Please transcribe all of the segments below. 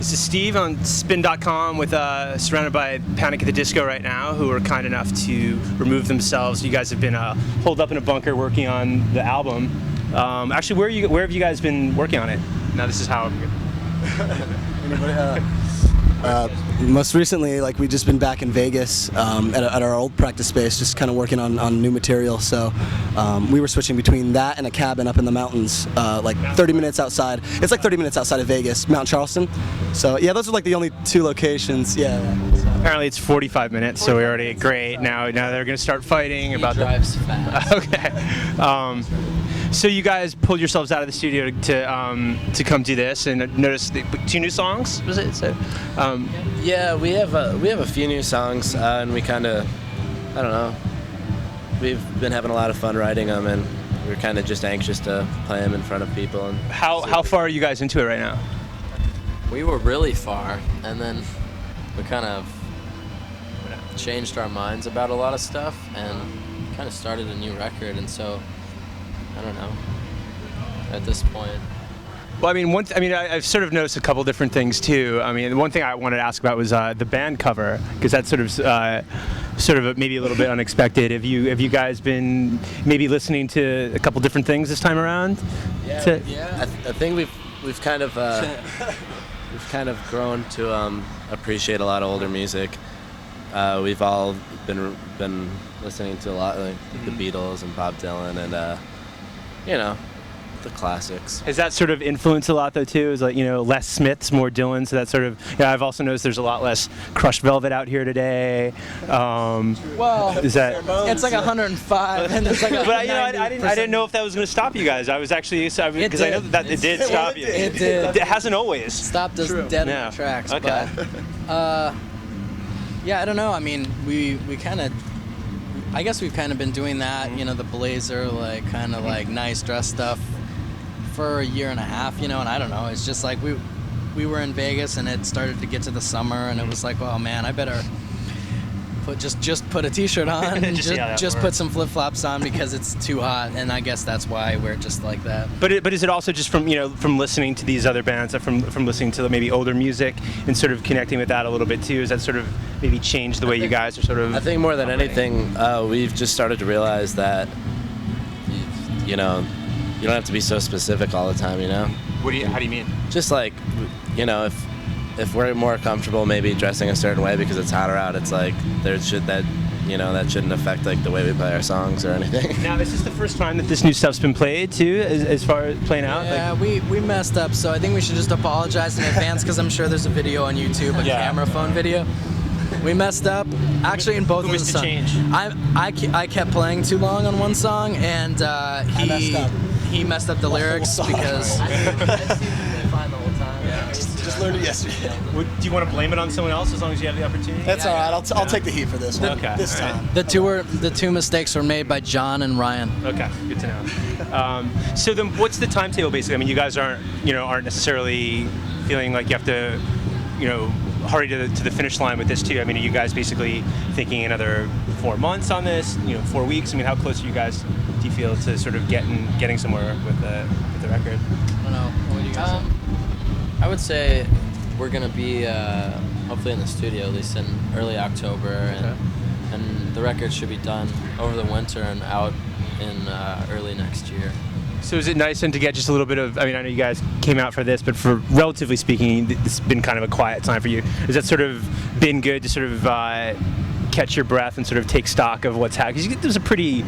This is Steve on spin.com with surrounded by Panic at the Disco right now, who are kind enough to remove themselves. You guys have been holed up in a bunker working on the album. Actually, where have you guys been working on it? Now this is how Anybody, most recently, like, we've just been back in Vegas at our old practice space, just kind of working on new material. So we were switching between that and a cabin up in the mountains, like 30 minutes outside. It's like 30 minutes outside of Vegas, Mount Charleston. So yeah, those are like the only two locations. Yeah. Apparently it's 45 minutes, so we're already great. Now they're going to start fighting about drives fast. Okay. So you guys pulled yourselves out of the studio to come do this, and notice the 2 new songs. Was it? So, Yeah, we have a few new songs, and we kind of, I don't know, we've been having a lot of fun writing them, and we're kind of just anxious to play them in front of people. And how far are you guys into it right now? We were really far, and then we kind of changed our minds about a lot of stuff, and kind of started a new record, and so I don't know. At this point. Well, I mean, I've sort of noticed a couple different things too. I mean, one thing I wanted to ask about was the band cover, because that's sort of maybe a little bit unexpected. Have you guys been maybe listening to a couple different things this time around? Yeah. I think we've kind of grown to appreciate a lot of older music. We've all been listening to a lot, like the Beatles and Bob Dylan and the classics. Has that sort of influenced a lot though too? Is like, less Smiths, more Dylan, so that sort of, I've also noticed there's a lot less Crushed Velvet out here today. Well, is that? It's like 105 and it's like but I didn't know if that was going to stop you guys. I was actually, because I know that it did stop you. It did. It hasn't always. Stopped us dead in the tracks. Okay. But, yeah, I don't know. I mean, I guess we've kind of been doing that, the blazer, like kind of like nice dress stuff for a year and a half, and I don't know. It's just like we were in Vegas and it started to get to the summer and it was like, oh man, I better just put a t-shirt on and just put some flip-flops on because it's too hot, and I guess that's why we're just like that. But is it also just from listening to these other bands, from listening to maybe older music and sort of connecting with that a little bit too? Is that sort of maybe changed the way you guys are sort of? I think more than anything, we've just started to realize that you don't have to be so specific all the time. How do you mean? Just like if we're more comfortable maybe dressing a certain way because it's hotter out, it's like that shouldn't affect like the way we play our songs or anything. Now, is this the first time that this new stuff's been played too, as far as playing out? Yeah, we messed up, so I think we should just apologize in advance because I'm sure there's a video on YouTube, camera phone video. We messed up, actually, in both of the songs. I kept playing too long on one song, and he messed up the lyrics because. Just learned it yesterday. Do you want to blame it on someone else as long as you have the opportunity? That's all right. I'll take the heat for this one. Okay. This time. The two mistakes were made by John and Ryan. Okay, good to know. So then, what's the timetable basically? I mean, you guys aren't necessarily feeling like you have to, hurry to the finish line with this too. I mean, are you guys basically thinking another 4 months on this? 4 weeks? I mean, how close are you guys? Do you feel to sort of getting somewhere with the record? I don't know. What do you guys think? I would say we're gonna be hopefully in the studio at least in early October, and the record should be done over the winter and out in early next year. So is it nice then to get just a little bit of, I mean, I know you guys came out for this, but for relatively speaking, this has been kind of a quiet time for you. Has that sort of been good to sort of catch your breath and sort of take stock of what's happening? Because there's a pretty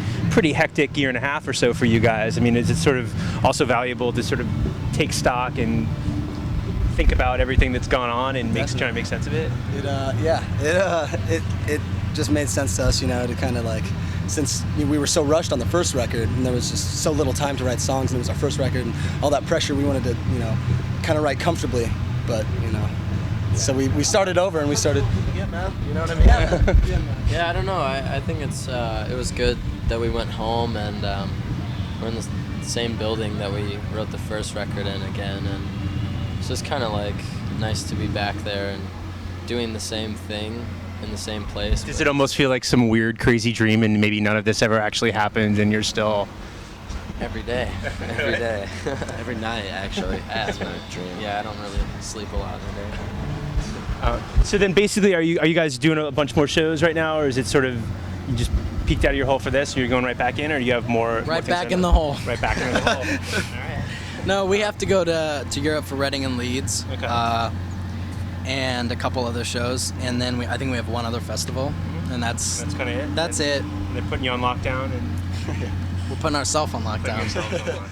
hectic year and a half or so for you guys. I mean, is it sort of also valuable to sort of take stock and think about everything that's gone on and try to make sense of it? It just made sense to us, to kind of like, since we were so rushed on the first record and there was just so little time to write songs and it was our first record and all that pressure, we wanted to, kind of write comfortably, but, so we started over and we started, man, you know what I mean? Yeah, I don't know. I think it was good that we went home and we're in the same building that we wrote the first record in again, and it's just kind of like nice to be back there and doing the same thing in the same place. Does it almost feel like some weird, crazy dream and maybe none of this ever actually happened and you're still Every day. Every day. Every night, actually. That's my dream. Yeah, I don't really sleep a lot in the day. So then, basically, are you guys doing a bunch more shows right now, or is it sort of you just peeked out of your hole for this, and you're going right back in, or do you have more? Right back in the hole. Right back in the hole. All right. No, we have to go to Europe for Reading and Leeds, Okay. and a couple other shows, and then I think we have one other festival, and that's kind of it. That's it. They're putting you on lockdown and We're putting ourselves on putting lockdown. yourselves on lockdown.